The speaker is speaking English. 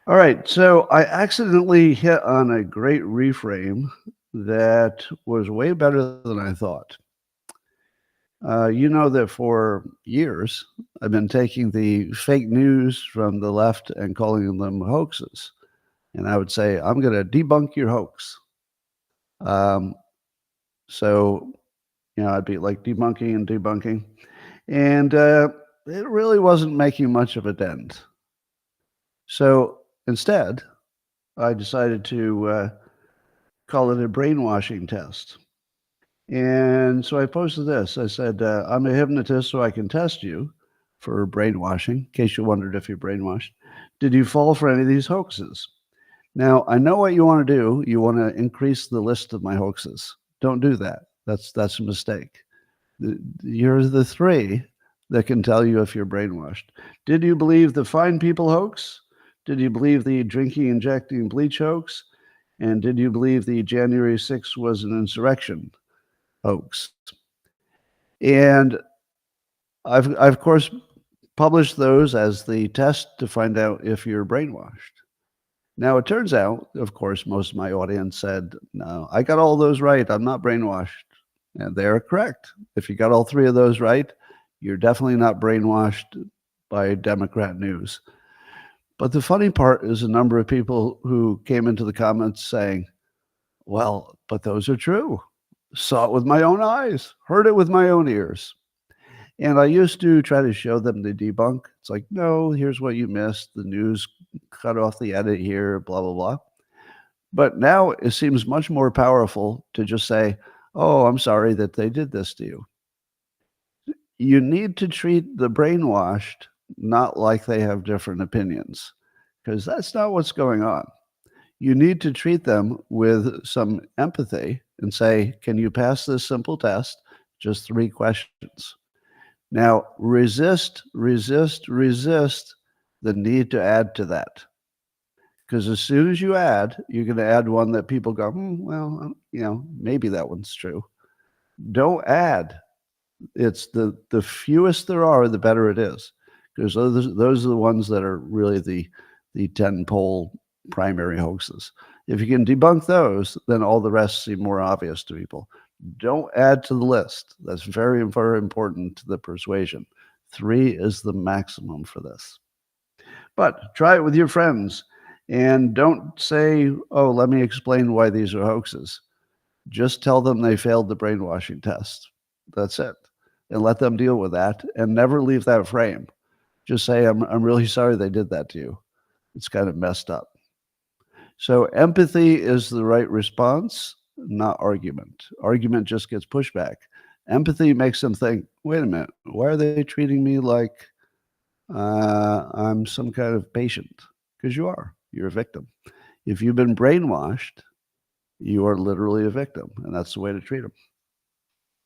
All right, so I accidentally hit on a great reframe that was way better than I thought. You know that for years, I've been taking the fake news from the left and calling them hoaxes. And I would say, I'm going to debunk your hoax. Um, so, I'd be like debunking and debunking. And it really wasn't making much of a dent. So instead, I decided to call it a brainwashing test. And so I posted this. I said, I'm a hypnotist, so I can test you for brainwashing, in case you wondered if you're brainwashed. Did you fall for any of these hoaxes? Now, I know what you want to do. You want to increase the list of my hoaxes. Don't do that. That's a mistake. Here's the three that can tell you if you're brainwashed. Did you believe the fine people hoax? Did you believe the drinking, injecting bleach hoax? And did you believe the January 6th was an insurrection hoax? And I've of course published those as the test to find out if you're brainwashed. Now it turns out, of course, most of my audience said, "No, I got all those right. I'm not brainwashed." And they're correct. If you got all three of those right, you're definitely not brainwashed by Democrat news. But the funny part is a number of people who came into the comments saying, "Well, but those are true. Saw it with my own eyes, heard it with my own ears." And I used to try to show them the debunk. It's like, no, here's what you missed. The news cut off the edit here, blah, blah, blah. But now it seems much more powerful to just say, oh, I'm sorry that they did this to you. You need to treat the brainwashed not like they have different opinions, because that's not what's going on. You need to treat them with some empathy and say, can you pass this simple test? Just 3 questions. Now, resist the need to add to that. Because as soon as you add, you're going to add one that people go, well, maybe that one's true. Don't add. It's the fewest there are, the better it is. Because those are the ones that are really the 10-pole primary hoaxes. If you can debunk those, then all the rest seem more obvious to people. Don't add to the list. That's very, very important to the persuasion. 3 is the maximum for this. But try it with your friends. And don't say, oh, let me explain why these are hoaxes. Just tell them they failed the brainwashing test. That's it. And let them deal with that and never leave that frame. Just say, I'm really sorry they did that to you. It's kind of messed up. So empathy is the right response, not argument. Argument just gets pushback. Empathy makes them think, wait a minute, why are they treating me like I'm some kind of patient? Because you are. You're a victim. If you've been brainwashed, you are literally a victim, and that's the way to treat them.